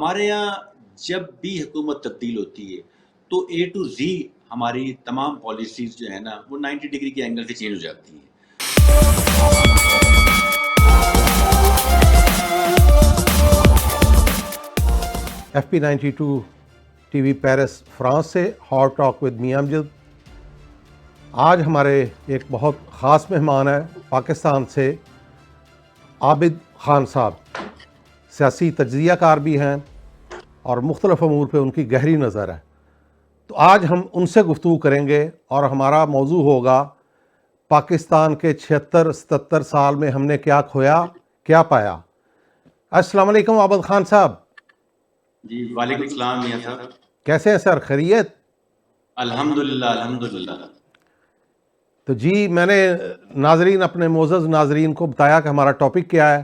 ہمارے یہاں جب بھی حکومت تبدیل ہوتی ہے تو اے ٹو زی ہماری تمام پالیسیز جو ہے نا وہ 90 ڈگری کے اینگل سے چینج ہو جاتی ہیں. FP92 T V Paris France سے ہاٹ ٹاک ود میاں امجد. آج ہمارے ایک بہت خاص مہمان ہے پاکستان سے عابد خان صاحب. سیاسی تجزیہ کار بھی ہیں اور مختلف امور پہ ان کی گہری نظر ہے. تو آج ہم ان سے گفتگو کریں گے اور ہمارا موضوع ہوگا پاکستان کے 76-77 سال میں ہم نے کیا کھویا کیا پایا. السلام علیکم عابد خان صاحب. جی وعلیکم السلام میاں صاحب. کیسے ہیں سر؟ خیریت؟ الحمدللہ الحمدللہ. تو جی میں نے ناظرین اپنے معزز ناظرین کو بتایا کہ ہمارا ٹاپک کیا ہے،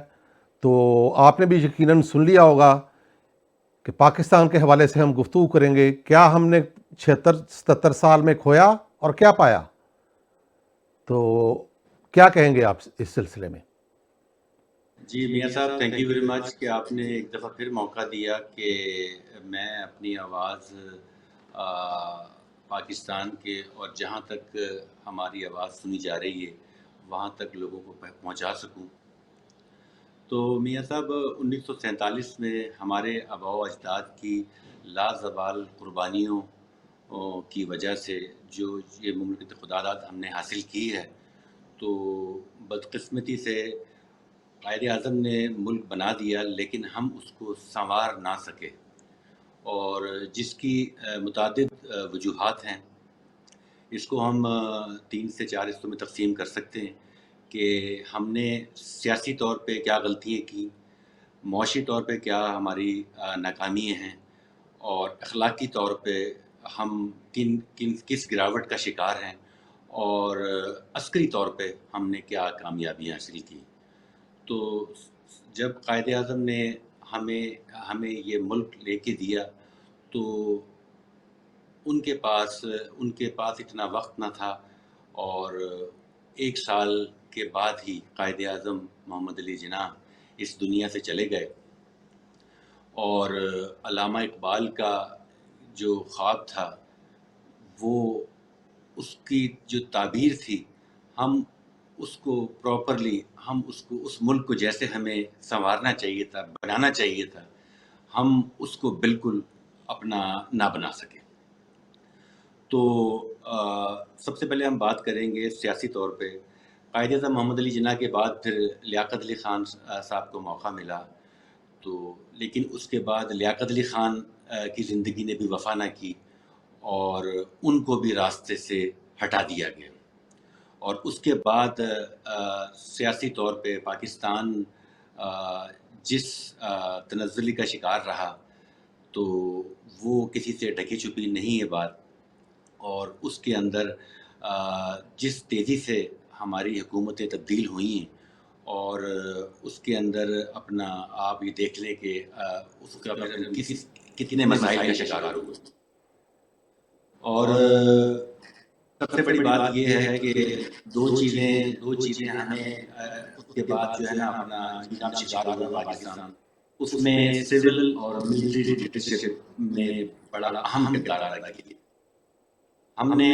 تو آپ نے بھی یقیناً سن لیا ہوگا کہ پاکستان کے حوالے سے ہم گفتگو کریں گے کیا ہم نے 76-77 سال میں کھویا اور کیا پایا. تو کیا کہیں گے آپ اس سلسلے میں؟ جی میاں صاحب تھینک یو ویری مچ کہ آپ نے ایک دفعہ پھر موقع دیا کہ میں اپنی آواز پاکستان کے اور جہاں تک ہماری آواز سنی جا رہی ہے وہاں تک لوگوں کو پہنچا سکوں. تو میاں صاحب 1947 میں ہمارے آباء و اجداد کی لازوال قربانیوں کی وجہ سے جو یہ مملکت خداداد ہم نے حاصل کی ہے، تو بدقسمتی سے قائد اعظم نے ملک بنا دیا لیکن ہم اس کو سنوار نہ سکے، اور جس کی متعدد وجوہات ہیں. اس کو ہم 3 سے 4 حصوں میں تقسیم کر سکتے ہیں کہ ہم نے سیاسی طور پہ کیا غلطیاں کی، معاشی طور پہ کیا ہماری ناکامیاں ہیں، اور اخلاقی طور پہ ہم کس گراوٹ کا شکار ہیں، اور عسکری طور پہ ہم نے کیا کامیابیاں حاصل کی. تو جب قائد اعظم نے ہمیں یہ ملک لے کے دیا تو ان کے پاس اتنا وقت نہ تھا، اور 1 سال کے بعد ہی قائد اعظم محمد علی جناح اس دنیا سے چلے گئے. اور علامہ اقبال کا جو خواب تھا وہ اس کی جو تعبیر تھی، ہم اس کو پراپرلی اس ملک کو جیسے ہمیں سنوارنا چاہیے تھا، بنانا چاہیے تھا، ہم اس کو بالکل اپنا نہ بنا سکے. تو سب سے پہلے ہم بات کریں گے سیاسی طور پہ. قائد اعظم محمد علی جناح کے بعد پھر لیاقت علی خان صاحب کو موقع ملا، تو لیکن اس کے بعد لیاقت علی خان کی زندگی نے بھی وفا نہ کی اور ان کو بھی راستے سے ہٹا دیا گیا. اور اس کے بعد سیاسی طور پہ پاکستان جس تنزلی کا شکار رہا تو وہ کسی سے ڈھکی چھپی نہیں ہے بات. اور اس کے اندر جس تیزی سے ہماری حکومتیں تبدیل ہوئی ہیں، اور اس کے اندر اپنا آپ یہ دیکھ لیں کہ اس کا کتنے مسائل کا شکار ہوئے. اور سب سے بڑی بات یہ ہے کہ دو چیزیں ہمیں اس کے بعد جو ہے نا اپنا جن کا ہم شکار ہوئے پاکستان، اس میں سول اور ملٹری ڈکٹیٹرشپ میں بڑا اہم کردار ادا کیا. ہم نے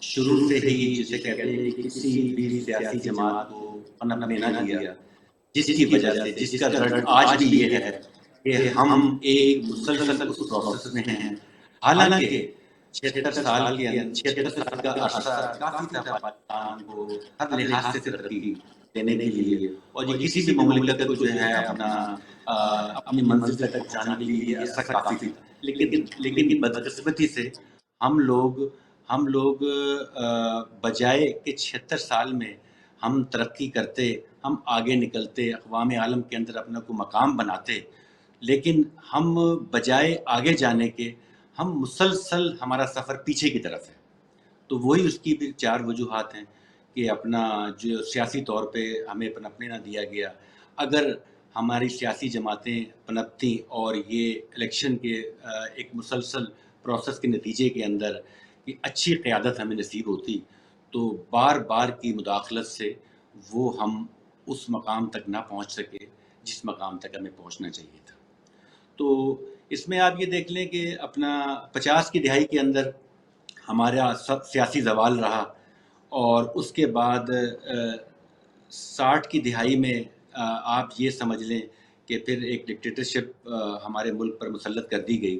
شروع سے ہی جسے کہتے ہیں کہ کسی بھی سیاسی جماعت کو پنپنے نہ دیا، جس کی وجہ سے جس کا درد آج بھی یہ ہے کہ ہم ایک مسلسل اس پروسیس میں ہیں. حالانکہ 76 سال کا عرصہ کافی تھا پاکستان کو ہر لحاظ سے ترقی دینے کے لیے، اور یہ کسی بھی مملکت کو جو ہے اپنی منزل تک پہنچانے کے لیے یہ عرصہ کافی تھا. لیکن بدقسمتی سے ہم لوگ بجائے کہ 76 سال میں ہم ترقی کرتے، ہم آگے نکلتے، اقوام عالم کے اندر اپنا کو مقام بناتے، لیکن ہم بجائے آگے جانے کے ہم مسلسل ہمارا سفر پیچھے کی طرف ہے. تو وہی اس کی بھی 4 وجوہات ہیں کہ اپنا جو سیاسی طور پہ ہمیں پنپنے نہ دیا گیا. اگر ہماری سیاسی جماعتیں پنپتی اور یہ الیکشن کے ایک مسلسل پروسیس کے نتیجے کے اندر کہ اچھی قیادت ہمیں نصیب ہوتی، تو بار بار کی مداخلت سے وہ ہم اس مقام تک نہ پہنچ سکے جس مقام تک ہمیں پہنچنا چاہیے تھا. تو اس میں آپ یہ دیکھ لیں کہ اپنا 50 کی دہائی کے اندر ہمارا سیاسی زوال رہا، اور اس کے بعد 60 کی دہائی میں آپ یہ سمجھ لیں کہ پھر ایک ڈکٹیٹرشپ ہمارے ملک پر مسلط کر دی گئی.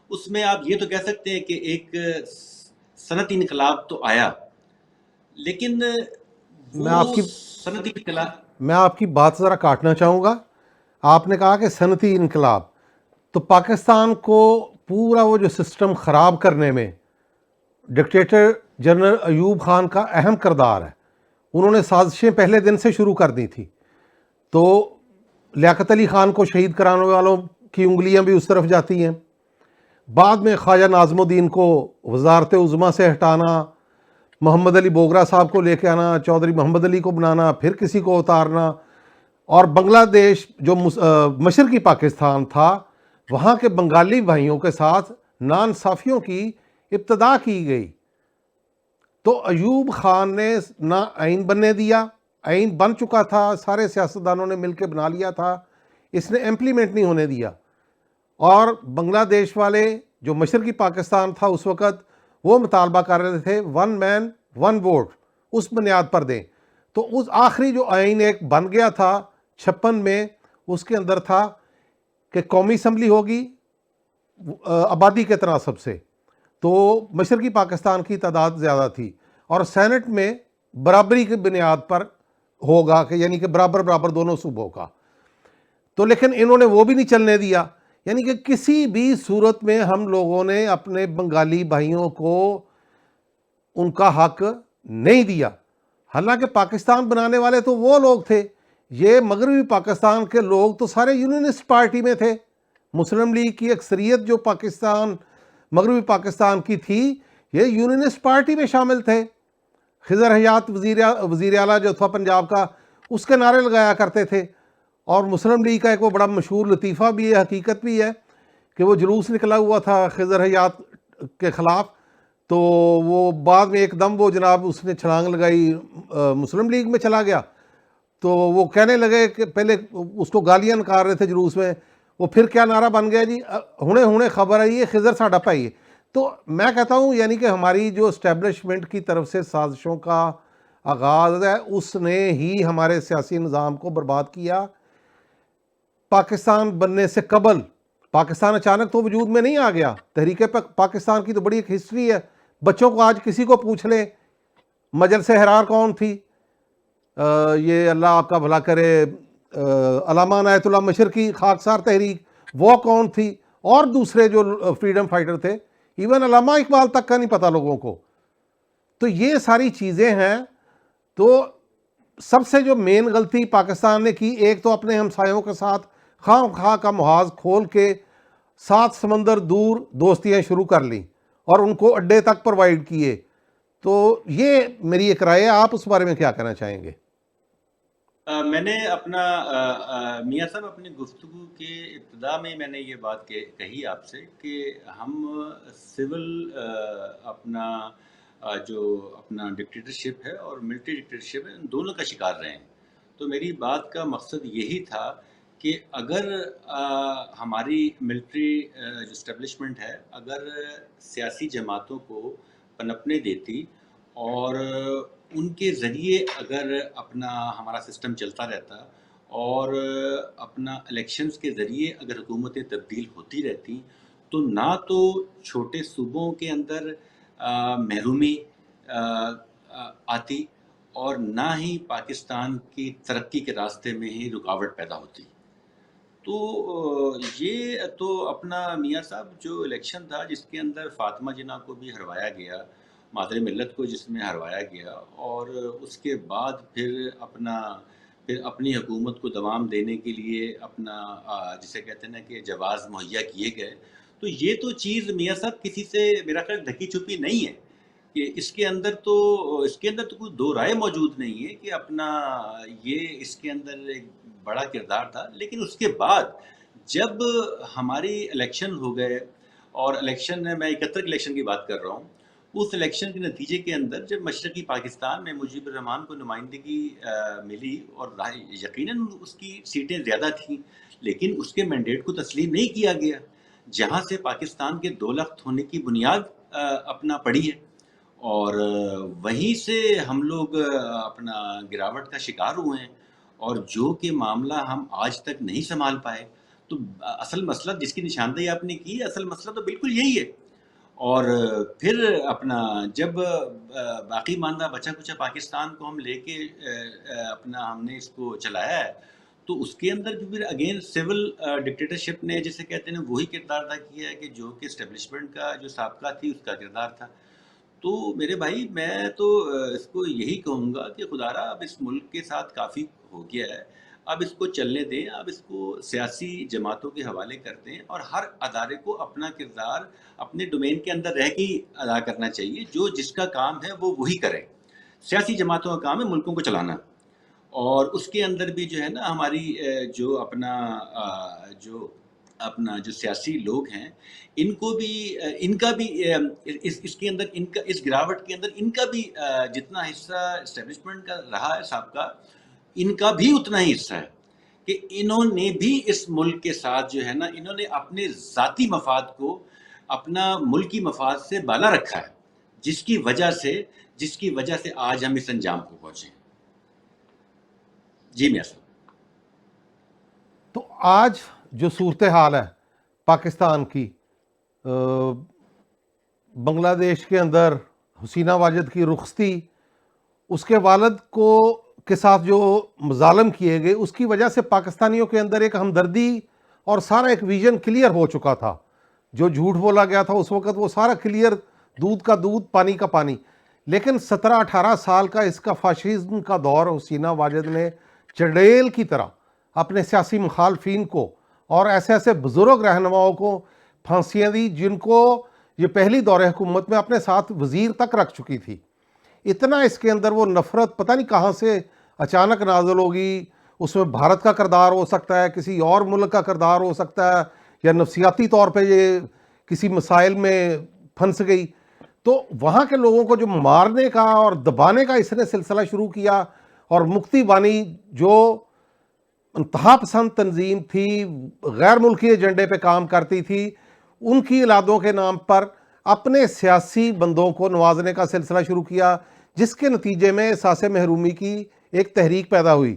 اس میں آپ یہ تو کہہ سکتے ہیں کہ ایک صنعتی انقلاب تو آیا، لیکن وہ صنعتی انقلاب، میں آپ کی بات ذرا کاٹنا چاہوں گا. آپ نے کہا کہ صنعتی انقلاب، تو پاکستان کو پورا وہ جو سسٹم خراب کرنے میں ڈکٹیٹر جنرل ایوب خان کا اہم کردار ہے. انہوں نے سازشیں پہلے دن سے شروع کر دی تھی. تو لیاقت علی خان کو شہید کرانے والوں کی انگلیاں بھی اس طرف جاتی ہیں. بعد میں خواجہ ناظم الدین کو وزارت عظمیٰ سے ہٹانا، محمد علی بوگرا صاحب کو لے کے آنا، چودھری محمد علی کو بنانا، پھر کسی کو اتارنا، اور بنگلہ دیش جو مشرقی پاکستان تھا وہاں کے بنگالی بھائیوں کے ساتھ ناانصافیوں کی ابتدا کی گئی. تو ایوب خان نے نہ آئین بننے دیا، آئین بن چکا تھا، سارے سیاستدانوں نے مل کے بنا لیا تھا، اس نے امپلیمنٹ نہیں ہونے دیا. اور بنگلہ دیش والے جو مشرقی پاکستان تھا اس وقت، وہ مطالبہ کر رہے تھے 1 مین 1 ووٹ، اس بنیاد پر دیں. تو اس آخری جو آئین ایک بن گیا تھا 56 میں، اس کے اندر تھا کہ قومی اسمبلی ہوگی آبادی کے تناسب سے. تو مشرقی پاکستان کی تعداد زیادہ تھی، اور سینٹ میں برابری کی بنیاد پر ہوگا، کہ یعنی کہ برابر برابر دونوں صوبوں کا. تو لیکن انہوں نے وہ بھی نہیں چلنے دیا. یعنی کہ کسی بھی صورت میں ہم لوگوں نے اپنے بنگالی بھائیوں کو ان کا حق نہیں دیا. حالانکہ پاکستان بنانے والے تو وہ لوگ تھے. یہ مغربی پاکستان کے لوگ تو سارے یونینسٹ پارٹی میں تھے. مسلم لیگ کی اکثریت جو مغربی پاکستان کی تھی، یہ یونینسٹ پارٹی میں شامل تھے. خضر حیات وزیر اعلیٰ جو تھا پنجاب کا، اس کے نعرے لگایا کرتے تھے. اور مسلم لیگ کا ایک وہ بڑا مشہور لطیفہ بھی ہے، حقیقت بھی ہے، کہ وہ جلوس نکلا ہوا تھا خضر حیات کے خلاف، تو وہ بعد میں ایک دم وہ جناب اس نے چھلانگ لگائی، مسلم لیگ میں چلا گیا. تو وہ کہنے لگے کہ پہلے اس کو گالیاں نکال رہے تھے جلوس میں، وہ پھر کیا نعرہ بن گیا جی، ہونے ہونے خبر آئی ہے خضر ساڈا بھائی ہے. تو میں کہتا ہوں یعنی کہ ہماری جو اسٹیبلشمنٹ کی طرف سے سازشوں کا آغاز ہے، اس نے ہی ہمارے سیاسی نظام کو برباد کیا. پاکستان بننے سے قبل پاکستان اچانک تو وجود میں نہیں آ گیا. تحریک پاکستان کی تو بڑی ایک ہسٹری ہے. بچوں کو آج کسی کو پوچھ لیں مجلس حرار کون تھی، یہ اللہ آپ کا بھلا کرے، علامہ عنایت اللہ مشرقی خاکسار تحریک، وہ کون تھی، اور دوسرے جو فریڈم فائٹر تھے، ایون علامہ اقبال تک کا نہیں پتہ لوگوں کو. تو یہ ساری چیزیں ہیں. تو سب سے جو مین غلطی پاکستان نے کی، ایک تو اپنے ہمسایوں کے ساتھ خواہ خواہ کا محاذ کھول کے 7 سمندر دور دوستیاں شروع کر لیں اور ان کو اڈے تک پرووائڈ کیے. تو یہ میری ایک رائے ہے، آپ اس بارے میں کیا کہنا چاہیں گے؟ میں نے اپنا میاں صاحب اپنی گفتگو کے ابتدا میں نے یہ بات کہی آپ سے کہ ہم سول اپنا جو اپنا ڈکٹیٹرشپ ہے اور ملٹری ڈکٹیٹرشپ ہے، ان دونوں کا شکار رہے ہیں. تو میری بات کا مقصد یہی تھا کہ اگر ہماری ملٹری جو اسٹیبلشمنٹ ہے، اگر سیاسی جماعتوں کو پنپنے دیتی اور ان کے ذریعے اگر اپنا ہمارا سسٹم چلتا رہتا، اور اپنا الیکشنز کے ذریعے اگر حکومتیں تبدیل ہوتی رہتی، تو نہ تو چھوٹے صوبوں کے اندر محرومی آتی، اور نہ ہی پاکستان کی ترقی کے راستے میں ہی رکاوٹ پیدا ہوتی. تو یہ تو اپنا میاں صاحب جو الیکشن تھا جس کے اندر فاطمہ جناح کو بھی ہروایا گیا، مادر ملت کو جس میں ہروایا گیا، اور اس کے بعد پھر اپنی حکومت کو دوام دینے کے لیے اپنا جسے کہتے ہیں نا کہ جواز مہیا کیے گئے. تو یہ تو چیز میاں صاحب کسی سے میرا خیال ڈھکی چھپی نہیں ہے، کہ اس کے اندر تو کوئی دو رائے موجود نہیں ہے کہ اپنا یہ اس کے اندر ایک بڑا کردار تھا. لیکن اس کے بعد جب ہماری الیکشن ہو گئے، اور الیکشن میں 71 الیکشن کی بات کر رہا ہوں، اس الیکشن کے نتیجے کے اندر جب مشرقی پاکستان میں مجیب الرحمان کو نمائندگی ملی، اور یقیناً اس کی سیٹیں زیادہ تھیں، لیکن اس کے مینڈیٹ کو تسلیم نہیں کیا گیا، جہاں سے پاکستان کے 2 لاکھ ہونے کی بنیاد اپنا پڑی ہے، اور وہیں سے ہم لوگ اپنا گراوٹ کا شکار ہوئے ہیں، اور جو کہ معاملہ ہم آج تک نہیں سنبھال پائے۔ تو اصل مسئلہ جس کی نشاندہی آپ نے کی، اصل مسئلہ تو بالکل یہی ہے۔ اور پھر اپنا جب باقی ماندہ بچا کچا پاکستان کو ہم لے کے اپنا ہم نے اس کو چلایا ہے، تو اس کے اندر بھی پھر اگین سول ڈکٹیٹرشپ نے جسے کہتے ہیں وہی کردار ادا کیا ہے کہ جو کہ اسٹیبلشمنٹ کا جو سابقہ تھی اس کا کردار تھا۔ تو میرے بھائی میں تو اس کو یہی کہوں گا کہ خدا را اب اس ملک کے ساتھ کافی ہو گیا ہے، اب اس کو چلنے دیں، اب اس کو سیاسی جماعتوں کے حوالے کر دیں، اور ہر ادارے کو اپنا کردار اپنے ڈومین کے اندر رہ کے ہی ادا کرنا چاہیے، جو جس کا کام ہے وہ وہی کرے۔ سیاسی جماعتوں کا کام ہے ملکوں کو چلانا، اور اس کے اندر بھی جو ہے نا ہماری جو اپنا جو سیاسی لوگ ہیں، ان کو بھی ان کا بھی اس کے اندر ان کا اس گراوٹ کے اندر ان کا بھی جتنا حصہ اسٹیبلشمنٹ کا رہا ہے سابقہ، ان کا بھی اتنا ہی حصہ ہے کہ انہوں نے بھی اس ملک کے ساتھ جو ہے نا انہوں نے اپنے ذاتی مفاد کو اپنا ملکی مفاد سے بالا رکھا ہے، جس کی وجہ سے آج ہم اس انجام کو پہنچے ہیں۔ جی میاں صاحب۔ تو آج جو صورتحال ہے پاکستان کی، بنگلہ دیش کے اندر حسینہ واجد کی رخصتی، اس کے والد کے ساتھ جو مظالم کیے گئے، اس کی وجہ سے پاکستانیوں کے اندر ایک ہمدردی اور سارا ایک ویژن کلیئر ہو چکا تھا۔ جو جھوٹ بولا گیا تھا اس وقت وہ سارا کلیئر، دودھ کا دودھ پانی کا پانی۔ لیکن 17-18 سال کا اس کا فاشزم کا دور حسینہ واجد نے چڑیل کی طرح اپنے سیاسی مخالفین کو اور ایسے ایسے بزرگ رہنماؤں کو پھانسیاں دی جن کو یہ پہلی دور حکومت میں اپنے ساتھ وزیر تک رکھ چکی تھی۔ اتنا اس کے اندر وہ نفرت پتہ نہیں کہاں سے اچانک نازل ہوگی۔ اس میں بھارت کا کردار ہو سکتا ہے، کسی اور ملک کا کردار ہو سکتا ہے، یا نفسیاتی طور پہ یہ کسی مسائل میں پھنس گئی۔ تو وہاں کے لوگوں کو جو مارنے کا اور دبانے کا اس نے سلسلہ شروع کیا، اور مکتی بانی جو انتہا پسند تنظیم تھی، غیر ملکی ایجنڈے پہ کام کرتی تھی، ان کی اولادوں کے نام پر اپنے سیاسی بندوں کو نوازنے کا سلسلہ شروع کیا، جس کے نتیجے میں احساس محرومی کی ایک تحریک پیدا ہوئی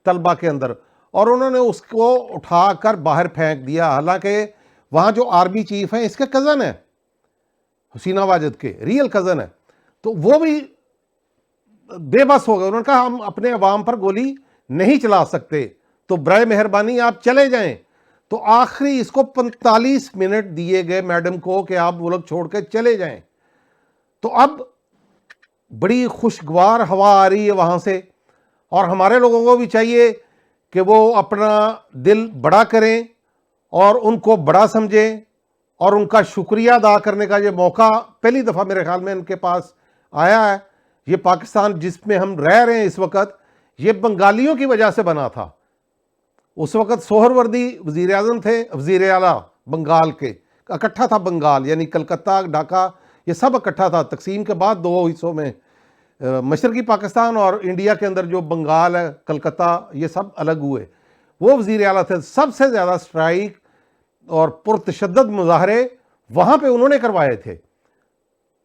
طلبہ کے اندر، اور انہوں نے اس کو اٹھا کر باہر پھینک دیا۔ حالانکہ وہاں جو آرمی چیف ہیں اس کے کزن ہیں، حسینہ واجد کے ریئل کزن ہیں، تو وہ بھی بے بس ہو گئے۔ انہوں نے کہا ہم اپنے عوام پر گولی نہیں چلا سکتے، تو برائے مہربانی آپ چلے جائیں۔ تو آخری اس کو 45 منٹ دیے گئے میڈم کو کہ آپ ملک چھوڑ کے چلے جائیں۔ تو اب بڑی خوشگوار ہوا آ رہی ہے وہاں سے، اور ہمارے لوگوں کو بھی چاہیے کہ وہ اپنا دل بڑا کریں اور ان کو بڑا سمجھیں، اور ان کا شکریہ ادا کرنے کا یہ موقع پہلی دفعہ میرے خیال میں ان کے پاس آیا ہے۔ یہ پاکستان جس میں ہم رہ رہے ہیں اس وقت، یہ بنگالیوں کی وجہ سے بنا تھا۔ اس وقت سہروردی وزیر اعظم تھے، وزیر اعلیٰ بنگال کے، اکٹھا تھا بنگال، یعنی کلکتہ، ڈھاکہ، یہ سب اکٹھا تھا۔ تقسیم کے بعد 2 حصوں میں، مشرقی پاکستان اور انڈیا کے اندر جو بنگال ہے، کلکتہ، یہ سب الگ ہوئے۔ وہ وزیر اعلیٰ تھے۔ سب سے زیادہ سٹرائک اور پرتشدد مظاہرے وہاں پہ انہوں نے کروائے تھے۔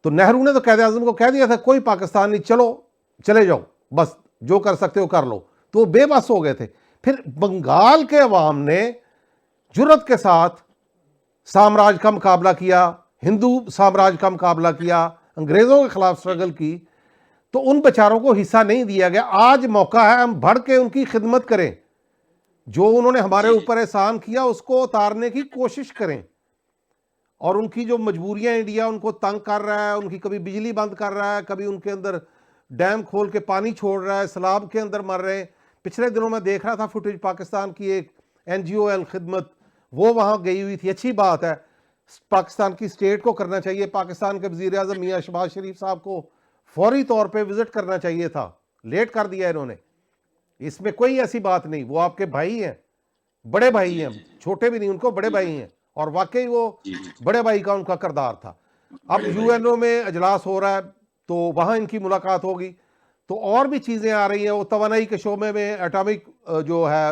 تو نہرو نے تو قائد اعظم کو کہہ دیا تھا کوئی پاکستان نہیں، چلو چلے جاؤ، بس جو کر سکتے ہو کر لو، تو وہ بے بس ہو گئے تھے۔ پھر بنگال کے عوام نے جرأت کے ساتھ سامراج کا مقابلہ کیا، ہندو سامراج کا مقابلہ کیا، انگریزوں کے خلاف سٹرگل کی، تو ان بیچاروں کو حصہ نہیں دیا گیا۔ آج موقع ہے ہم بڑھ کے ان کی خدمت کریں، جو انہوں نے ہمارے اوپر احسان کیا اس کو اتارنے کی کوشش کریں، اور ان کی جو مجبوریاں انڈیا ان کو تنگ کر رہا ہے، ان کی کبھی بجلی بند کر رہا ہے، کبھی ان کے اندر ڈیم کھول کے پانی چھوڑ رہا ہے، سیلاب کے اندر مر رہے ہیں۔ پچھلے دنوں میں دیکھ رہا تھا فوٹیج، پاکستان کی ایک NGO الخدمت، وہ وہاں گئی ہوئی تھی۔ اچھی بات ہے، پاکستان کی اسٹیٹ کو کرنا چاہیے، پاکستان کے وزیر اعظم میاں شہباز شریف صاحب کو فوری طور پہ وزٹ کرنا چاہیے تھا، لیٹ کر دیا انہوں نے۔ اس میں کوئی ایسی بات نہیں، وہ آپ کے بھائی ہیں، بڑے بھائی ہیں، چھوٹے بھی نہیں، ان کو بڑے بھائی ہیں، اور واقعی وہ بڑے بھائی کا ان کا کردار تھا۔ اب UNO میں اجلاس ہو رہا ہے تو وہاں ان کی ملاقات ہوگی، تو اور بھی چیزیں آ رہی ہیں۔ وہ توانائی کے شعبے میں ایٹامک جو ہے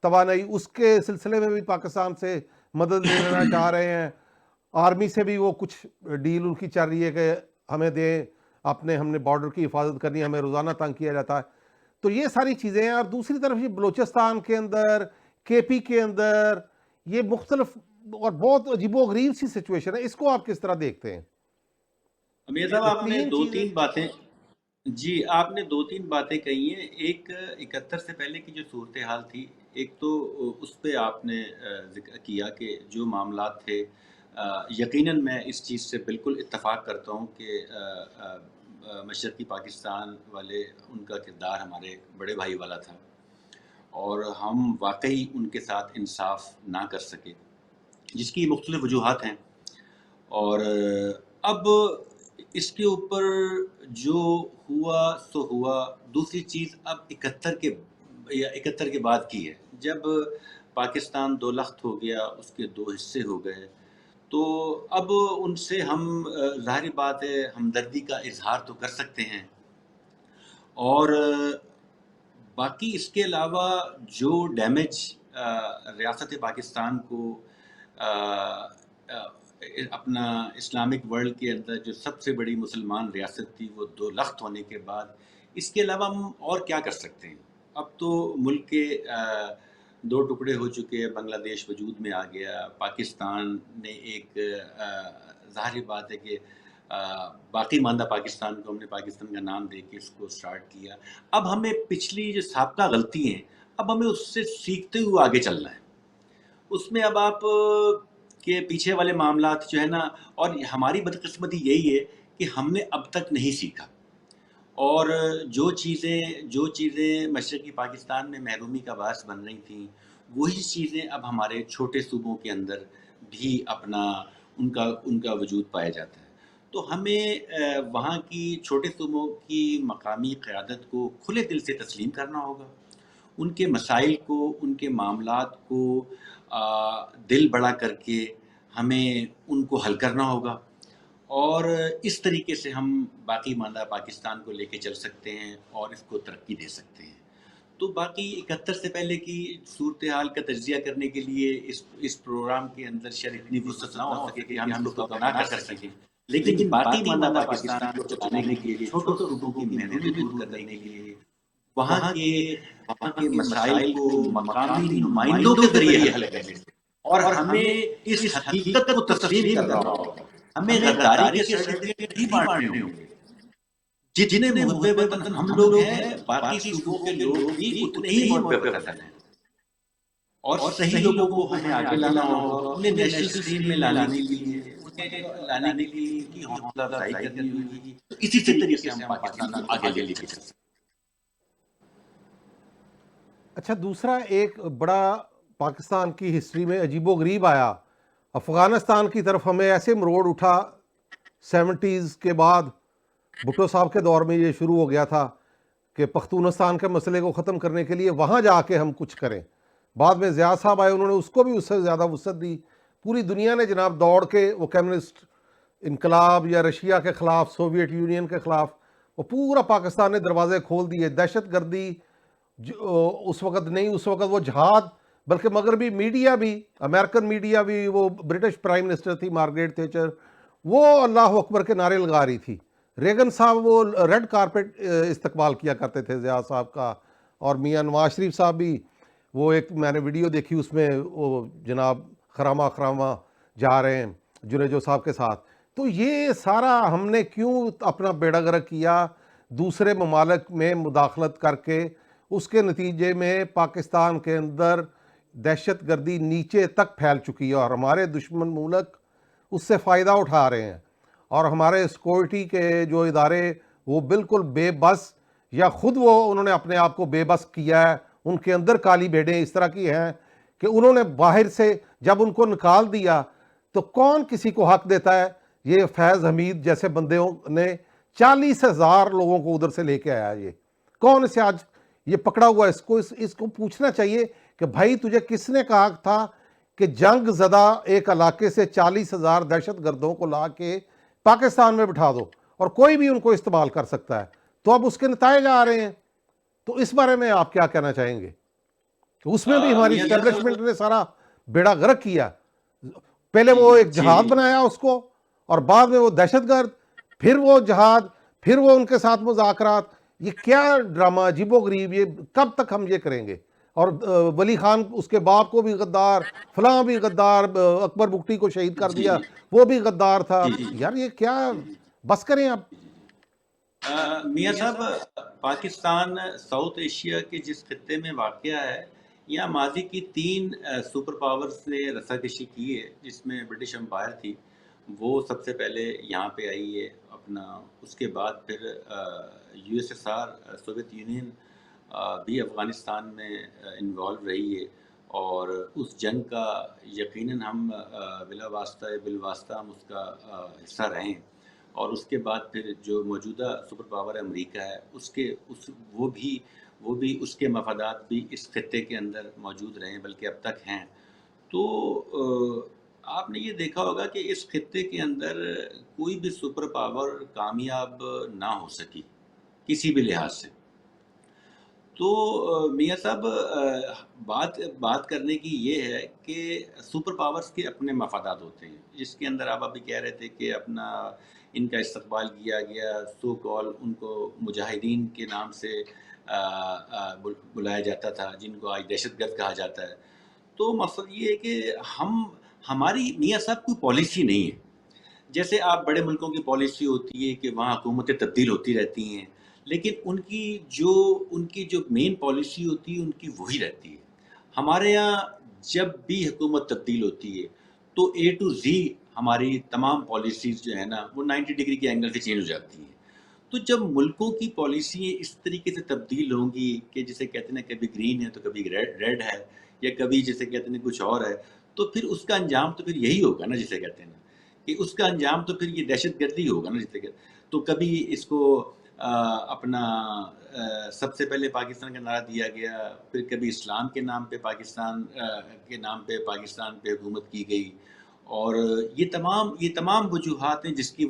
توانائی، اس کے سلسلے میں بھی پاکستان سے مدد لینا چاہ رہے ہیں. آرمی سے بھی وہ کچھ ڈیل ان کی چل رہی ہے کہ ہمیں دیں، ہم نے بارڈر کی حفاظت کرنی ہے، ہمیں روزانہ تنگ کیا جاتا ہے. تو یہ ساری چیزیں ہیں. اور دوسری طرف یہ بلوچستان کے اندر، کے پی کے اندر یہ مختلف اور بہت عجیب و غریب سی سچویشن ہے. اس کو آپ کس طرح دیکھتے ہیں؟ امیر صاحب یہ آپ نے تین دو چیزیں. تین باتیں، جی آپ نے دو تین باتیں کہی ہیں. ایک 71 سے پہلے کی جو صورتحال تھی، ایک تو اس پہ آپ نے ذکر کیا کہ جو معاملات تھے، یقیناً میں اس چیز سے بالکل اتفاق کرتا ہوں کہ مشرقی پاکستان والے، ان کا کردار ہمارے بڑے بھائی والا تھا، اور ہم واقعی ان کے ساتھ انصاف نہ کر سکے، جس کی مختلف وجوہات ہیں. اور اب اس کے اوپر جو ہوا سو ہوا. دوسری چیز اب 71 کے بعد کی ہے، جب پاکستان دو لخت ہو گیا، اس کے دو حصے ہو گئے، تو اب ان سے ہم ظاہری بات ہے ہمدردی کا اظہار تو کر سکتے ہیں. اور باقی اس کے علاوہ جو ڈیمیج ریاست پاکستان کو اپنا اسلامک ورلڈ کے اندر جو سب سے بڑی مسلمان ریاست تھی وہ دو لخت ہونے کے بعد، اس کے علاوہ ہم اور کیا کر سکتے ہیں؟ اب تو ملک کے دو ٹکڑے ہو چکے ہیں، بنگلہ دیش وجود میں آ گیا، پاکستان نے ایک ظاہری بات ہے کہ باقی ماندہ پاکستان کو ہم نے پاکستان کا نام دے کے اس کو سٹارٹ کیا. اب ہمیں پچھلی جو سابقہ غلطی ہیں، اب ہمیں اس سے سیکھتے ہوئے آگے چلنا ہے. اس میں اب آپ کے پیچھے والے معاملات جو ہے نا، اور ہماری بدقسمتی یہی ہے کہ ہم نے اب تک نہیں سیکھا، اور جو چیزیں مشرقی پاکستان میں محرومی کا باعث بن رہی تھیں، وہی چیزیں اب ہمارے چھوٹے صوبوں کے اندر بھی اپنا ان کا وجود پایا جاتا ہے. تو ہمیں وہاں کی چھوٹے صوبوں کی مقامی قیادت کو کھلے دل سے تسلیم کرنا ہوگا، ان کے مسائل کو، ان کے معاملات کو دل بڑا کر کے ہمیں ان کو حل کرنا ہوگا، اور اس طریقے سے ہم باقی ماندہ پاکستان کو لے کے چل سکتے ہیں اور اس کو ترقی دے سکتے ہیں. تو باقی 71 سے پہلے کی صورتحال کا تجزیہ کرنے کے لیے اس پروگرام کے اندر شاید اتنی وسعت نہ ہو سکے کہ ہم اس کو کور نہ کر سکیں، لیکن باقی ماندہ پاکستان کو چلانے کے لیے، چھوٹے صوبوں کی محرومی دور کرنے کے لیے، وہاں کے مسائل کو مقامی نمائندوں کے ذریعے حل کرنے سے، اور ہمیں اس حقیقت کو تسلیم کرنا ہوگا، ہمیں غداری کے سرٹیفکیٹ نہیں بانٹنے ہوں گے. جتنے محب وطن ہم لوگ ہیں، باقی صوبوں کے لوگ بھی اتنے ہی محب وطن ہیں، اور صحیح لوگوں کو ہمیں آگے لانا ہوگا، انہیں نیشنل اسٹریم میں لانے کے لیے ان کی حوصلہ افزائی کرنی ہوگی. تو اسی طریقے سے ہم پاکستان کو آگے لے کے چل سکتے ہیں. اچھا، دوسرا ایک بڑا پاکستان کی ہسٹری میں عجیب و غریب آیا، افغانستان کی طرف ہمیں ایسے مروڑ اٹھا 70s کے بعد. بھٹو صاحب کے دور میں یہ شروع ہو گیا تھا کہ پختونستان کے مسئلے کو ختم کرنے کے لیے وہاں جا کے ہم کچھ کریں. بعد میں ضیاء صاحب آئے، انہوں نے اس کو بھی اس سے زیادہ وسعت دی. پوری دنیا نے جناب دوڑ کے وہ کمیونسٹ انقلاب یا رشیا کے خلاف، سوویٹ یونین کے خلاف، وہ پورا پاکستان نے دروازے کھول دیے. دہشت گردی اس وقت نہیں، اس وقت وہ جہاد، بلکہ مغربی میڈیا بھی، امریکن میڈیا بھی، وہ برٹش پرائم منسٹر تھی مارگریٹ تھیچر، وہ اللہ اکبر کے نعرے لگا رہی تھی. ریگن صاحب وہ ریڈ کارپٹ استقبال کیا کرتے تھے ضیاء صاحب کا، اور میاں نواز شریف صاحب بھی. وہ ایک میں نے ویڈیو دیکھی، اس میں وہ جناب خرامہ جا رہے ہیں جنیجو صاحب کے ساتھ. تو یہ سارا ہم نے کیوں اپنا بیڑا غرق کیا دوسرے ممالک میں مداخلت کر کے؟ اس کے نتیجے میں پاکستان کے اندر دہشت گردی نیچے تک پھیل چکی ہے، اور ہمارے دشمن ملک اس سے فائدہ اٹھا رہے ہیں، اور ہمارے سیکورٹی کے جو ادارے وہ بالکل بے بس، یا خود انہوں نے اپنے آپ کو بے بس کیا ہے. ان کے اندر کالی بھیڑیں اس طرح کی ہیں کہ انہوں نے باہر سے جب ان کو نکال دیا تو کون کسی کو حق دیتا ہے؟ یہ فیض حمید جیسے بندوں نے 40,000 لوگوں کو ادھر سے لے کے آیا. یہ کون اسے آج یہ پکڑا ہوا؟ اس کو پوچھنا چاہیے کہ بھائی تجھے کس نے کہا تھا کہ جنگ زدہ ایک علاقے سے 40,000 دہشت گردوں کو لا کے پاکستان میں بٹھا دو اور کوئی بھی ان کو استعمال کر سکتا ہے؟ تو اب اس کے نتائج آ رہے ہیں. تو اس بارے میں آپ کیا کہنا چاہیں گے؟ تو اس میں بھی ہماری میاں صاحب اسٹیبلشمنٹ نے سارا بیڑا غرق کیا. پہلے وہ ایک جہاد بنایا اس کو، اور بعد میں وہ دہشت گرد، پھر وہ جہاد، پھر وہ ان کے ساتھ مذاکرات. یہ کیا ڈرامہ عجیب و غریب، یہ کب تک ہم یہ کریں گے؟ اور ولی خان اس کے باپ کو بھی غدار، فلاں بھی غدار، اکبر بگٹی کو شہید کر دیا وہ بھی غدار تھا. یار یہ کیا، بس کریں اب. میاں صاحب پاکستان ساؤتھ ایشیا کے جس خطے میں واقع ہے، یہاں ماضی کی 3 سپر پاورز نے رسا کشی کی ہے، جس میں برٹش امپائر تھی، وہ سب سے پہلے یہاں پہ آئی ہے اپنا. اس کے بعد پھر U S S R, Soviet union بھی افغانستان میں انوالو رہی ہے، اور اس جنگ کا یقیناً ہم بلا واسطہ بالواسطہ ہم اس کا حصہ رہے ہیں. اور اس کے بعد پھر جو موجودہ سپر پاور امریکہ ہے، وہ بھی اس کے مفادات بھی اس خطے کے اندر موجود رہے ہیں، بلکہ اب تک ہیں. تو آپ نے یہ دیکھا ہوگا کہ اس خطے کے اندر کوئی بھی سپر پاور کامیاب نہ ہو سکی کسی بھی لحاظ سے. تو میاں صاحب بات کرنے کی یہ ہے کہ سپر پاورز کے اپنے مفادات ہوتے ہیں، جس کے اندر آپ ابھی کہہ رہے تھے کہ اپنا ان کا استقبال کیا گیا، سو کال ان کو مجاہدین کے نام سے بلایا جاتا تھا، جن کو آج دہشت گرد کہا جاتا ہے. تو مقصد یہ ہے کہ ہماری میاں صاحب کوئی پالیسی نہیں ہے. جیسے آپ بڑے ملکوں کی پالیسی ہوتی ہے کہ وہاں حکومتیں تبدیل ہوتی رہتی ہیں، لیکن ان کی جو مین پالیسی ہوتی ہے ان کی وہی رہتی ہے. ہمارے یہاں جب بھی حکومت تبدیل ہوتی ہے تو اے ٹو زی ہماری تمام پالیسیز جو ہے نا وہ 90 ڈگری کے اینگل سے چینج ہو جاتی ہیں. تو جب ملکوں کی پالیسیاں اس طریقے سے تبدیل ہوں گی کہ جسے کہتے ہیں کبھی گرین ہے تو کبھی ریڈ ہے، یا کبھی جسے کہتے ہیں کچھ اور ہے، تو پھر اس کا انجام تو پھر یہی ہوگا نا، جسے کہتے ہیں کہ اس کا انجام تو پھر یہ دہشت گردی ہوگا نا، جسے کہتے ہیں. تو کبھی اس کو اپنا سب سے پہلے پاکستان کا نعرہ دیا گیا، پھر کبھی اسلام کے نام پہ پاکستان پہ حکومت کی گئی. اور یہ تمام وجوہات ہیں جس کی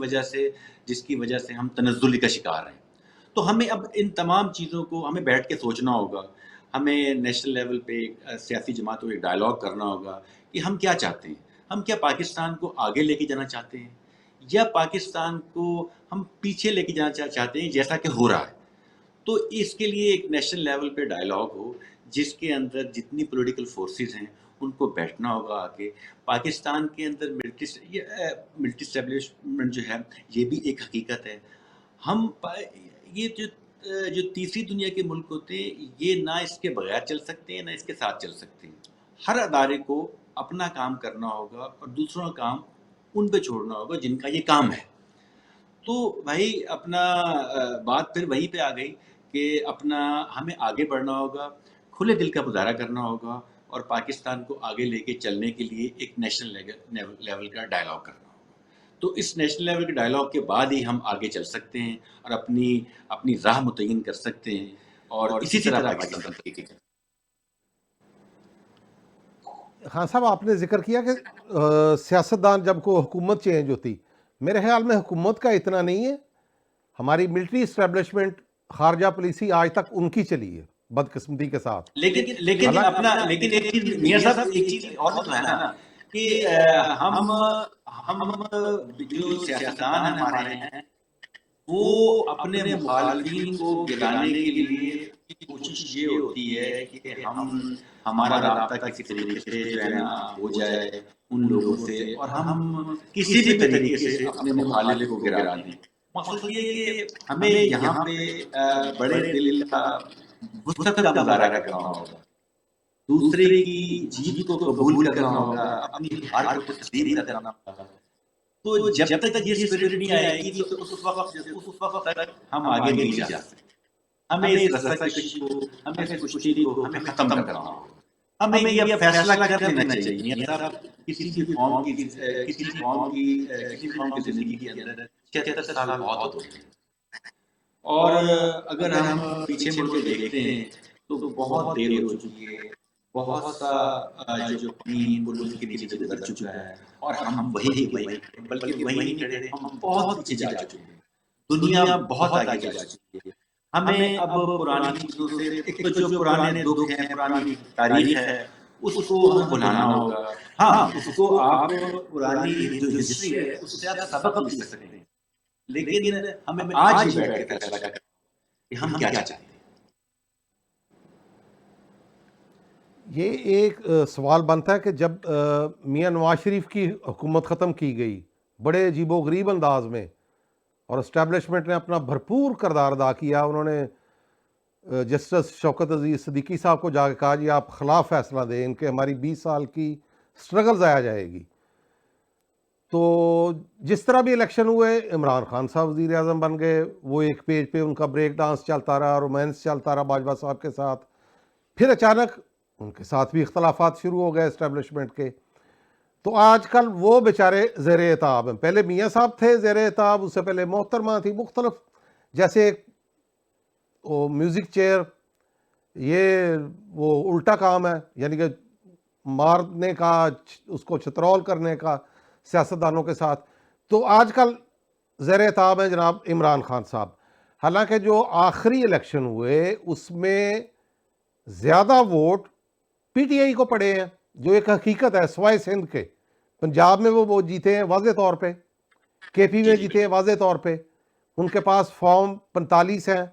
وجہ سے ہم تنزل کا شکار ہیں. تو ہمیں اب ان تمام چیزوں کو ہمیں بیٹھ کے سوچنا ہوگا. ہمیں نیشنل لیول پہ سیاسی جماعتوں ایک ڈائلاگ کرنا ہوگا کہ ہم کیا چاہتے ہیں. ہم کیا پاکستان کو آگے لے کے جانا چاہتے ہیں، یا پاکستان کو ہم پیچھے لے کے جانا چاہتے ہیں جیسا کہ ہو رہا ہے. تو اس کے لیے ایک نیشنل لیول پہ ڈائلاگ ہو، جس کے اندر جتنی پولیٹیکل فورسز ہیں ان کو بیٹھنا ہوگا آ کے. پاکستان کے اندر ملٹری اسٹیبلشمنٹ جو ہے یہ بھی ایک حقیقت ہے. یہ جو تیسری دنیا کے ملک ہوتے ہیں یہ نہ اس کے بغیر چل سکتے ہیں نہ اس کے ساتھ چل سکتے ہیں. ہر ادارے کو اپنا کام کرنا ہوگا اور دوسروں کا کام ان پہ چھوڑنا ہوگا جن کا یہ کام ہے. تو بھائی اپنا بات پھر وہیں پہ آ گئی کہ اپنا ہمیں آگے بڑھنا ہوگا، کھلے دل کا مظاہرہ کرنا ہوگا، اور پاکستان کو آگے لے کے چلنے کے لیے ایک نیشنل لیول کا ڈائلاگ کرنا ہوگا. تو اس نیشنل لیول کے ڈائلاگ کے بعد ہی ہم آگے چل سکتے ہیں اور اپنی راہ متعین کر سکتے ہیں، اور اسی طرح پاکستان ترقی کرے. خان صاحب آپ نے ذکر کیا کہ سیاستدان جب کو حکومت چینج ہوتی، میرے خیال میں حکومت کا اتنا نہیں ہے، ہماری ملٹری اسٹیبلشمنٹ خارجہ پالیسی آج تک ان کی چلی ہے بدقسمتی کے ساتھ. لیکن ایک چیز میاں صاحب، ایک چیز اور تو ہے نا کہ ہم جو سیاستدان ہمارے ہیں وہ اپنے مخالفین کو گرانے کے لیے کوشش یہ ہوتی ہے کہ ہمارا رابطہ کسی طریقے سے جو ہے نا ہو جائے ان لوگوں سے، اور ہم کسی بھی طریقے سے اپنے مخالف کو گرا دیں. مقصد یہ کہ ہمیں یہاں پہ بڑے دل کا وسعت کا مظاہرہ کرنا ہوگا، دوسرے کی جیت کو قبول کرنا ہوگا، اپنی ہار کو تسلیم کرنا ہوگا. تو جب تک یہ اسپرٹ نہیں آئے گی تو اس وقت تک ہم آگے نہیں جا سکتے. ہمیں اس رساکشی کو، ہمیں اس کشتی کو ہمیں ختم کرنا ہوگا. ہمیں یہ فیصلہ کر لینا چاہیے میاں صاحب، کسی بھی قوم کی زندگی کے اندر 76 سال بہت ہوتے ہیں. اور اگر ہم پیچھے مڑ کے دیکھتے ہیں تو بہت دیر ہو چکی ہے، بہت سا جو پانی پل کے نیچے سے گزر چکا ہے، اور ہم وہی کے وہی، بلکہ وہی نہیں کھڑے، ہم بہت پیچھے جا چکے ہیں. دنیا بہت آگے جا چکی ہے. ہمیں اب پرانی چیزوں سے، ایک تو جو پرانے دکھ ہیں، پرانی تاریخ ہے، اس کو ہمیں بھلانا ہوگا. ہاں، اس کو آپ پرانی جو ہسٹری ہے اس سے آپ سبق لے سکتے ہیں، لیکن ہمیں آج ہی بیٹھ کے فیصلہ کرنا کہ ہم کیا چاہتے ہیں. یہ ایک سوال بنتا ہے کہ جب میاں نواز شریف کی حکومت ختم کی گئی بڑے عجیب و غریب انداز میں، اور اسٹیبلشمنٹ نے اپنا بھرپور کردار ادا کیا، انہوں نے جسٹس شوکت عزیز صدیقی صاحب کو جا کے کہا جی آپ خلاف فیصلہ دیں، ان کے ہماری 20 سال کی سٹرگل ضائع جائے گی. تو جس طرح بھی الیکشن ہوئے، عمران خان صاحب وزیر اعظم بن گئے، وہ ایک پیج پہ ان کا بریک ڈانس چلتا رہا، رومانس چلتا رہا باجوہ صاحب کے ساتھ. پھر اچانک ان کے ساتھ بھی اختلافات شروع ہو گئے اسٹیبلشمنٹ کے. تو آج کل وہ بیچارے زیر اعتاب ہیں. پہلے میاں صاحب تھے زیر اعتاب، اس سے پہلے محترمہ تھی، مختلف جیسے وہ میوزک چیئر، یہ وہ الٹا کام ہے، یعنی کہ مارنے کا، اس کو چترول کرنے کا سیاستدانوں کے ساتھ. تو آج کل زیر اعتاب ہیں جناب عمران خان صاحب. حالانکہ جو آخری الیکشن ہوئے اس میں زیادہ ووٹ پی ٹی آئی کو پڑے ہیں، جو ایک حقیقت ہے. سوائے سندھ کے پنجاب میں وہ جیتے ہیں واضح طور پہ، کے پی میں جیتے ہیں واضح طور پہ، ان کے پاس فارم 45 ہیں.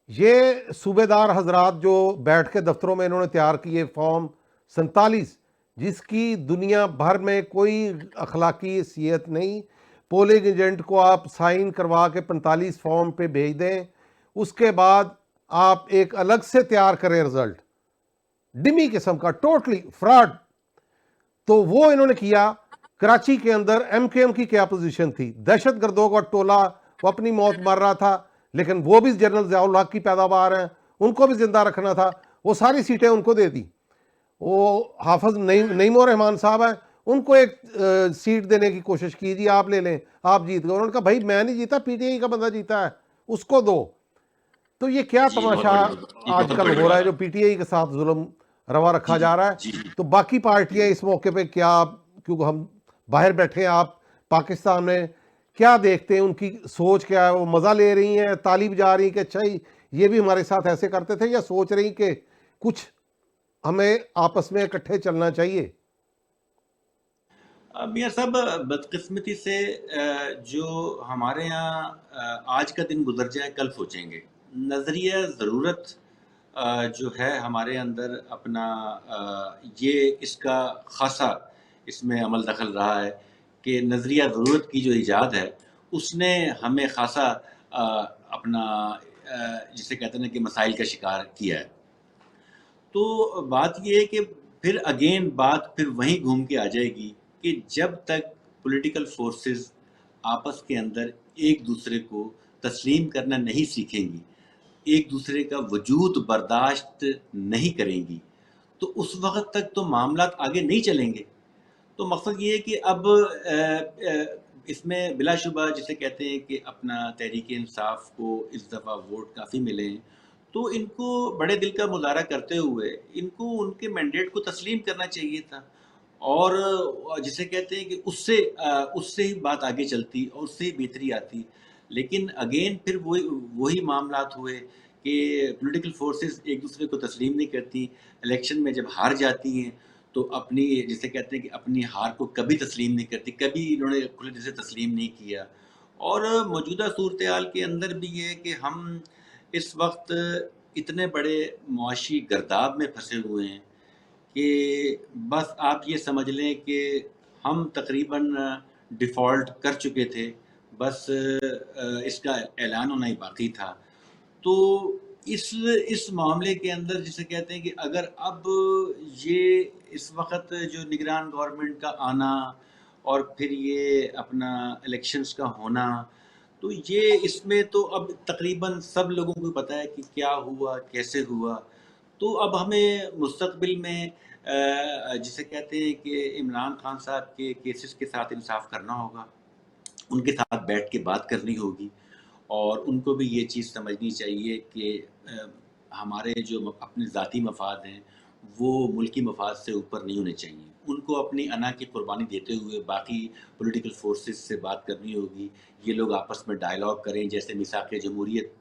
یہ صوبے دار حضرات جو بیٹھ کے دفتروں میں انہوں نے تیار کیے فارم 47، جس کی دنیا بھر میں کوئی اخلاقی حیثیت نہیں. پولنگ ایجنٹ کو آپ سائن کروا کے 45 فارم پہ بھیج دیں، اس کے بعد آپ ایک الگ سے تیار کریں رزلٹ، ڈمی قسم کا، ٹوٹلی فراڈ. تو وہ انہوں نے کیا. کراچی کے اندر ایم کے ایم کی کیا پوزیشن تھی؟ دہشت گردوں کا ٹولہ، وہ اپنی موت مر رہا تھا، لیکن وہ بھی جنرل ضیاء الحق کی پیداوار ہیں، ان کو بھی زندہ رکھنا تھا. وہ ساری سیٹیں ان کو دے دی. وہ حافظ نعیم الرحمان صاحب ہیں، ان کو ایک سیٹ دینے کی کوشش کی، جی آپ لے لیں آپ جیت گئے. انہوں نے کہا بھائی میں نہیں جیتا، پی ٹی آئی کا بندہ جیتا ہے، اس کو دو. تو یہ کیا تماشا آج کل ہو رہا ہے جو پی ٹی آئی کے ساتھ ظلم روا رکھا جا رہا ہے. تو باقی پارٹیاں اس موقع پہ کیا، کیونکہ ہم باہر بیٹھے ہیں، آپ پاکستان میں کیا دیکھتے ہیں، ان کی سوچ کیا ہے؟ وہ مزہ لے رہی ہیں، طالب جا رہی ہیں کہ اچھا یہ بھی ہمارے ساتھ ایسے کرتے تھے، یا سوچ رہی کہ کچھ ہمیں آپس میں اکٹھے چلنا چاہیے؟ میاں صاحب، بدقسمتی سے جو ہمارے ہاں آج کا دن گزر جائے کل سوچیں گے. نظریہ ضرورت جو ہے ہمارے اندر اپنا، یہ اس کا خاصا اس میں عمل دخل رہا ہے کہ نظریہ ضرورت کی جو ایجاد ہے اس نے ہمیں خاصا اپنا جسے کہتے ہیں کہ مسائل کا شکار کیا ہے. تو بات یہ ہے کہ پھر اگین بات پھر وہیں گھوم کے آ جائے گی کہ جب تک پولیٹیکل فورسز آپس کے اندر ایک دوسرے کو تسلیم کرنا نہیں سیکھیں گی، ایک دوسرے کا وجود برداشت نہیں کریں گی، تو اس وقت تک تو معاملات آگے نہیں چلیں گے. تو مقصد یہ ہے کہ اب اس میں بلا شبہ جسے کہتے ہیں کہ اپنا تحریک انصاف کو اس دفعہ ووٹ کافی ملے ہیں، تو ان کو بڑے دل کا مظاہرہ کرتے ہوئے ان کو ان کے مینڈیٹ کو تسلیم کرنا چاہیے تھا، اور جسے کہتے ہیں کہ اس سے ہی بات آگے چلتی اور اس سے ہی بہتری آتی. لیکن اگین پھر وہی معاملات ہوئے کہ پولیٹیکل فورسز ایک دوسرے کو تسلیم نہیں کرتی. الیکشن میں جب ہار جاتی ہیں تو اپنی جسے کہتے ہیں کہ اپنی ہار کو کبھی تسلیم نہیں کرتی، کبھی انہوں نے کھلے دل سے تسلیم نہیں کیا. اور موجودہ صورتحال کے اندر بھی یہ ہے کہ ہم اس وقت اتنے بڑے معاشی گرداب میں پھنسے ہوئے ہیں کہ بس آپ یہ سمجھ لیں کہ ہم تقریباً ڈیفالٹ کر چکے تھے، بس اس کا اعلان ہونا ہی باقی تھا. تو اس معاملے کے اندر جسے کہتے ہیں کہ اگر اب یہ اس وقت جو نگران گورنمنٹ کا آنا اور پھر یہ اپنا الیکشنز کا ہونا، تو یہ اس میں تو اب تقریباً سب لوگوں کو پتہ ہے کہ کیا ہوا کیسے ہوا. تو اب ہمیں مستقبل میں جسے کہتے ہیں کہ عمران خان صاحب کے کیسز کے ساتھ انصاف کرنا ہوگا، ان کے ساتھ بیٹھ کے بات کرنی ہوگی، اور ان کو بھی یہ چیز سمجھنی چاہیے کہ ہمارے جو اپنے ذاتی مفاد ہیں وہ ملکی مفاد سے اوپر نہیں ہونے چاہیے. ان کو اپنی انا کی قربانی دیتے ہوئے باقی پولیٹیکل فورسز سے بات کرنی ہوگی. یہ لوگ آپس میں ڈائلاگ کریں، جیسے میثاق جمہوریت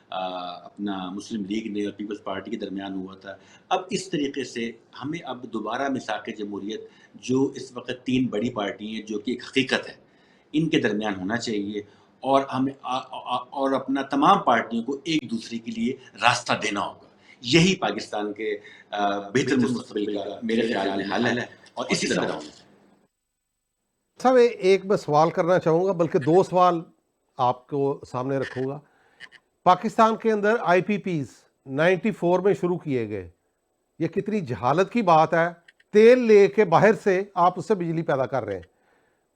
اپنا مسلم لیگ نے اور پیپلز پارٹی کے درمیان ہوا تھا. اب اس طریقے سے ہمیں اب دوبارہ میثاق جمہوریت جو اس وقت 3 بڑی پارٹی ہیں جو کہ ایک حقیقت ہے ان کے درمیان ہونا چاہیے, اور ہمیں اور اپنا تمام پارٹیوں کو ایک دوسرے کے لیے راستہ دینا ہوگا. یہی پاکستان کے بہتر مستقبل کا میرے خیال میں حل ہے, اور اسی طرح ہونا چاہیے. صاحب ایک میں سوال کرنا چاہوں گا, بلکہ 2 سوال آپ کو سامنے رکھوں گا. پاکستان کے اندر آئی پی پیز 94 میں شروع کیے گئے, یہ کتنی جہالت کی بات ہے. تیل لے کے باہر سے آپ اس سے بجلی پیدا کر رہے ہیں.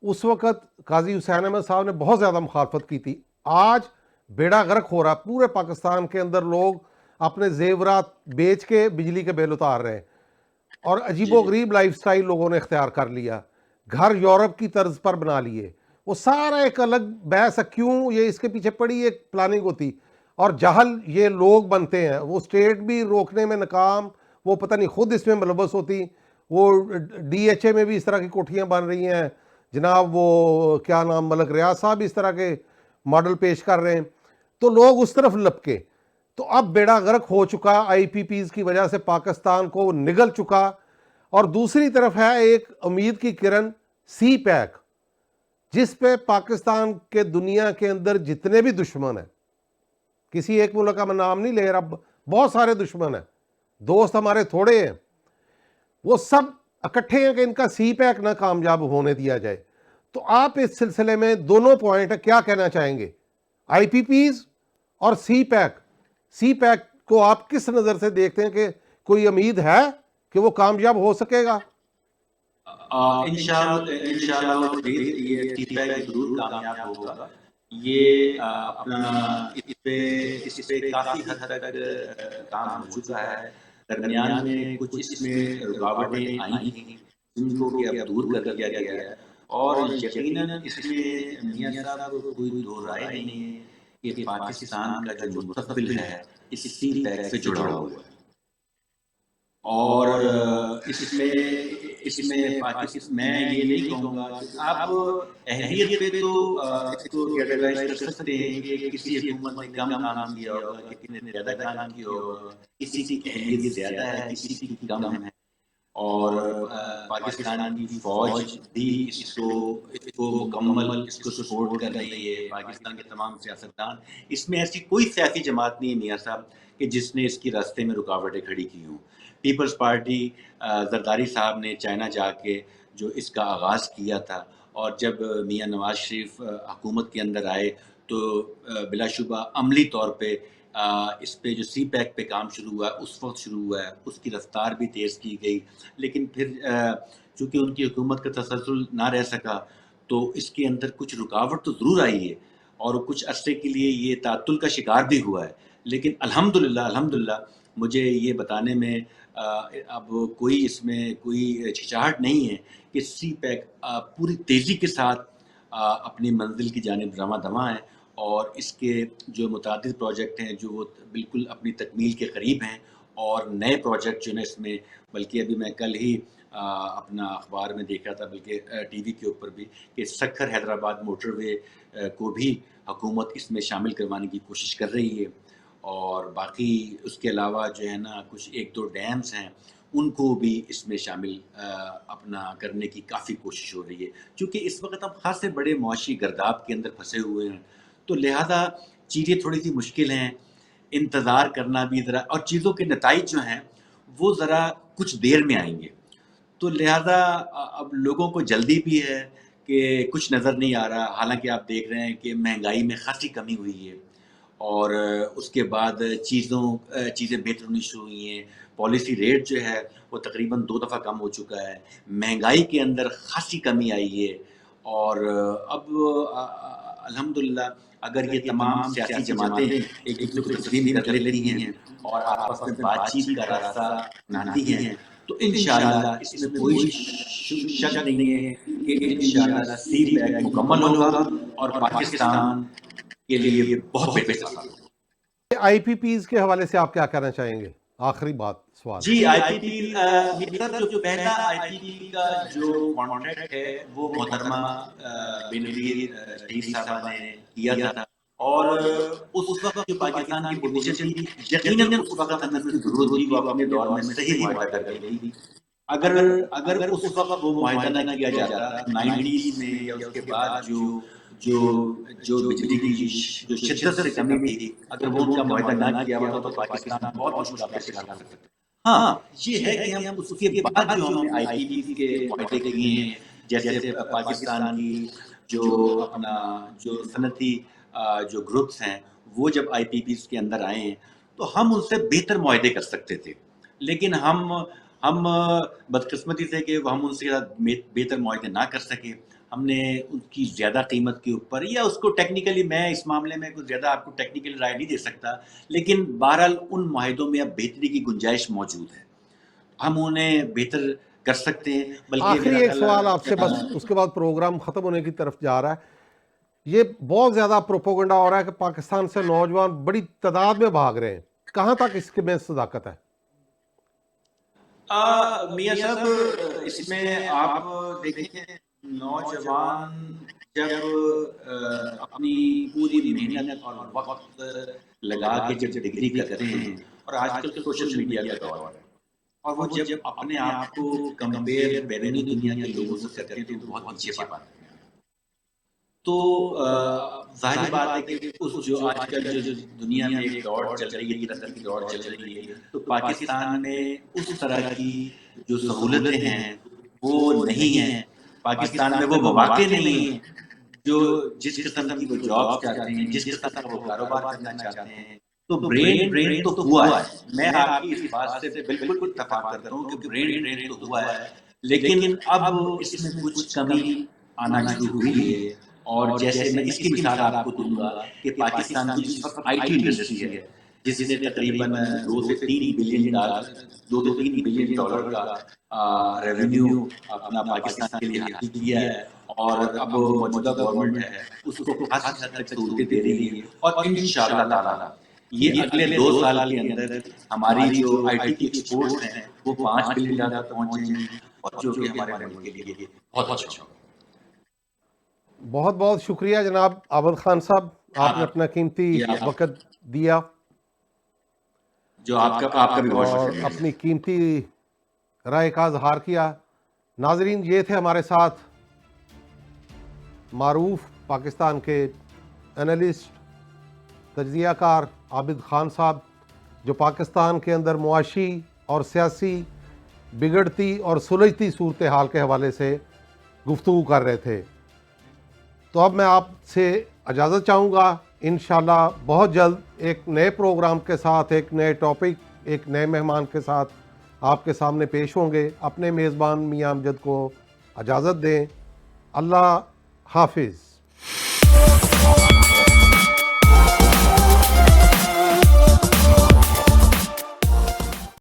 اس وقت قاضی حسین احمد صاحب نے بہت زیادہ مخالفت کی تھی. آج بیڑا غرق ہو رہا, پورے پاکستان کے اندر لوگ اپنے زیورات بیچ کے بجلی کے بل اتار رہے ہیں, اور عجیب و غریب لائف سٹائل لوگوں نے اختیار کر لیا, گھر یورپ کی طرز پر بنا لیے. وہ سارا ایک الگ بحث ہے, کیوں یہ اس کے پیچھے پڑی ایک پلاننگ ہوتی, اور جہل یہ لوگ بنتے ہیں. وہ اسٹیٹ بھی روکنے میں ناکام, وہ پتہ نہیں خود اس میں ملوث ہوتی. وہ ڈی ایچ اے میں بھی اس طرح کی کوٹھیاں بن رہی ہیں جناب, وہ کیا نام ملک ریاض صاحب اس طرح کے ماڈل پیش کر رہے ہیں, تو لوگ اس طرف لپکے. تو اب بیڑا غرق ہو چکا آئی پی پیز کی وجہ سے, پاکستان کو نگل چکا. اور دوسری طرف ہے ایک امید کی کرن, سی پیک, جس پہ پاکستان کے دنیا کے اندر جتنے بھی دشمن ہیں, کسی ایک ملک کا میں نام نہیں لے رہا, بہت سارے دشمن ہیں, دوست ہمارے تھوڑے ہیں, وہ سب اکٹھے ہیں کہ ان کا سی پیک نہ کامیاب ہونے دیا جائے. تو آپ اس سلسلے میں دونوں پوائنٹ کیا کہنا چاہیں گے, آئی پی پیز اور سی پیک. سی پیک کو آپ کس نظر سے دیکھتے ہیں, کہ کوئی امید ہے کہ وہ کامیاب ہو سکے گا؟ انشاءاللہ یہ سی پیک ضرور کامیاب ہوگا. یہ اپنا اس پہ کافی حد تک کام ہو چکا ہے. درمیان میں کچھ اس میں رکاوٹیں آئی تھیں جن کو کہ اب دور کر دیا گیا ہے, اور یقیناً اس میں میاں صاحب کوئی دو رائے نہیں ہے کہ پاکستان کا جو مستقبل ہے اس سی پیک سے جڑا ہوا ہے. اور اس میں میں یہ نہیں کہوں گا کہ آپ اہلیت پہ تو اس کو کیٹیگرائز کر سکتے ہیں کہ کسی حکومت نے کم کام کیا ہوگا, کسی نے زیادہ کام کیا ہوگا, کسی کی اہلیت زیادہ ہے, کسی کی کم ہے. اور پاکستان کی فوج بھی اس کو مکمل اس کو سپورٹ کر رہی ہے. پاکستان کے تمام سیاستدان, اس میں ایسی کوئی سیاسی جماعت نہیں ہے میاں صاحب کہ جس نے اس کی راستے میں رکاوٹیں کھڑی کی ہوں. پیپلز پارٹی, زرداری صاحب نے چائنا جا کے جو اس کا آغاز کیا تھا, اور جب میاں نواز شریف حکومت کے اندر آئے تو بلا شبہ عملی طور پہ اس پہ جو سی پیک پہ کام شروع ہوا اس وقت شروع ہوا ہے. اس کی رفتار بھی تیز کی گئی, لیکن پھر چونکہ ان کی حکومت کا تسلسل نہ رہ سکا تو اس کے اندر کچھ رکاوٹ تو ضرور آئی ہے, اور کچھ عرصے کے لیے یہ تعطل کا شکار بھی ہوا ہے. لیکن الحمدللہ مجھے یہ بتانے میں اب کوئی اس میں کوئی چھچاہٹ نہیں ہے کہ سی پیک پوری تیزی کے ساتھ اپنی منزل کی جانب رواں دواں ہے, اور اس کے جو متعدد پروجیکٹ ہیں جو وہ بالکل اپنی تکمیل کے قریب ہیں, اور نئے پروجیکٹ جو ہیں اس میں, بلکہ ابھی میں کل ہی اپنا اخبار میں دیکھا تھا, بلکہ ٹی وی کے اوپر بھی, کہ سکھر حیدرآباد موٹر وے کو بھی حکومت اس میں شامل کروانے کی کوشش کر رہی ہے. اور باقی اس کے علاوہ جو ہے نا کچھ 1-2 ڈیمز ہیں ان کو بھی اس میں شامل اپنا کرنے کی کافی کوشش ہو رہی ہے. چونکہ اس وقت ہم خاصے بڑے معاشی گرداب کے اندر پھنسے ہوئے ہیں, تو لہٰذا چیزیں تھوڑی سی مشکل ہیں, انتظار کرنا بھی ذرا, اور چیزوں کے نتائج جو ہیں وہ ذرا کچھ دیر میں آئیں گے. تو لہٰذا اب لوگوں کو جلدی بھی ہے کہ کچھ نظر نہیں آ رہا, حالانکہ آپ دیکھ رہے ہیں کہ مہنگائی میں خاصی کمی ہوئی ہے, اور اس کے بعد چیزیں بہتر ہونی شروع ہوئی ہیں. پالیسی ریٹ جو ہے وہ تقریباً 2 دفعہ کم ہو چکا ہے, مہنگائی کے اندر خاصی کمی آئی ہے. اور اب الحمدللہ اگر یہ تمام سیاسی جماعتیں ایک دوسرے کو تسلیم کر لیتی ہیں اور آپس میں بات چیت کا راستہ اپناتی ہیں, تو انشاءاللہ اس میں کوئی شک نہیں ہے کہ انشاءاللہ سی پیک مکمل ہوگا اور پاکستان کے لیے بہت بہتر ثابت ہوگا. آئی پی پیز کے حوالے سے آپ کیا کہنا چاہیں گے؟ آخری بات سوال. جی, آئی پی پی مطلب جو پہلا آئی پی پی کا جو کانٹریکٹ ہے وہ محترمہ بینظیر شریف صاحبہ نے کیا تھا, اور اس وقت جو پاکستان کی پوزیشن تھی یقیناً اس وقت ہمیں ضرورت تھی وہ اپنے دور میں صحیح معاہدہ کر گئی تھی. اگر اگر اس وقت وہ معاہدہ نہ کیا جاتا 90s میں یا اس کے بعد جو جو بجلی کی جو شدت سے کمی تھی اگر وہ ان کا معاہدہ نہ کیا ہوتا تو پاکستان بہت مشکلات کا شکار ہو سکتا. ہاں یہ ہے کہ ہم اس کے بعد جو ہم نے آئی پی پی کے معاہدے کیے ہیں جیسے پاکستان کی جو اپنا جو صنعتی جو گروپس ہیں وہ جب آئی پی پیز کے اندر آئے ہیں تو ہم ان سے بہتر معاہدے کر سکتے تھے لیکن ہم بدقسمتی سے کہ ہم ان سے بہتر معاہدے نہ کر سکے. ہم نے ان کی زیادہ قیمت کے اوپر یا اس کو ٹیکنیکلی میں اس معاملے میں کچھ زیادہ آپ کو ٹیکنیکل رائے نہیں دے سکتا لیکن بہرحال ان معاہدوں میں اب بہتری کی گنجائش موجود ہے. ہم انہیں بہتر کر سکتے ہیں. بلکہ آخری ایک سوال آپ سے بس اس کے بعد پروگرام ختم ہونے کی طرف جا رہا ہے. یہ بہت زیادہ پروپوگنڈا ہو رہا ہے کہ پاکستان سے نوجوان بڑی تعداد میں بھاگ رہے ہیں. کہاں تک اس کے میں صداقت ہے؟ میاں صاحب اس میں آپ دیکھیں نوجوان جب اپنی پوری محنت اور وقت لگا کے جب ڈگری کرتے ہیں اور آج کل سوشل میڈیا کا دور ہے اور وہ جب اپنے آپ کو کمپیئر بیرونی دنیا کے لوگوں سے کرتے ہیں تو بہت پیچھے بات ہے. تو ظاہر بات ہے کہ اس جو آج کل جو دنیا میں ایک دوڑ چل رہی ہے ترقی کی دوڑ چل رہی ہے تو پاکستان میں اس طرح کی جو سہولتیں ہیں وہ نہیں ہیں. پاکستان میں وہ مواقع نہیں ہیں جو جس قسم کی وہ جابس چاہتے ہیں جس قسم کا وہ کاروبار کرنا چاہتے ہیں. تو برین ڈرین تو ہوا ہے. میں آپ کی اس بات سے بالکل اتفاق کرتا ہوں کہ برین ڈرین تو ہوا ہے لیکن اب اس میں کچھ کمی آنا شروع ہوئی ہے. اور جیسے میں اس کی مثال آپ کو دوں گا کہ پاکستان کی جس وقت آئی ٹی انڈسٹری ہے جس نے تقریباً 2 سے 3 بلین ڈالر کا ریونیو اپنا پاکستان کے لیے حاصل کیا ہے اور اب موجودہ گورنمنٹ ہے اس کو خاصی حد تک سہولتیں دے رہی ہے اور انشاءاللہ تعالی یہ اگلے 2 سال کے اندر ہماری جو آئی ٹی کی ایکسپورٹس ہیں وہ 5 بلین ڈالر تک پہنچ جائیں گی اور جو کہ ہمارے ملک کے لیے بہت اچھا ہوگا. بہت بہت شکریہ جناب عابد خان صاحب, آپ نے اپنا قیمتی وقت دیا جو آپ کا بھی بہت اور شکریہ. اپنی قیمتی رائے کا اظہار کیا. ناظرین, یہ تھے ہمارے ساتھ معروف پاکستان کے انالسٹ تجزیہ کار عابد خان صاحب جو پاکستان کے اندر معاشی اور سیاسی بگڑتی اور سلجھتی صورتحال کے حوالے سے گفتگو کر رہے تھے. تو اب میں آپ سے اجازت چاہوں گا. انشاءاللہ بہت جلد ایک نئے پروگرام کے ساتھ, ایک نئے ٹاپک, ایک نئے مہمان کے ساتھ آپ کے سامنے پیش ہوں گے. اپنے میزبان میاں امجد کو اجازت دیں. اللہ حافظ.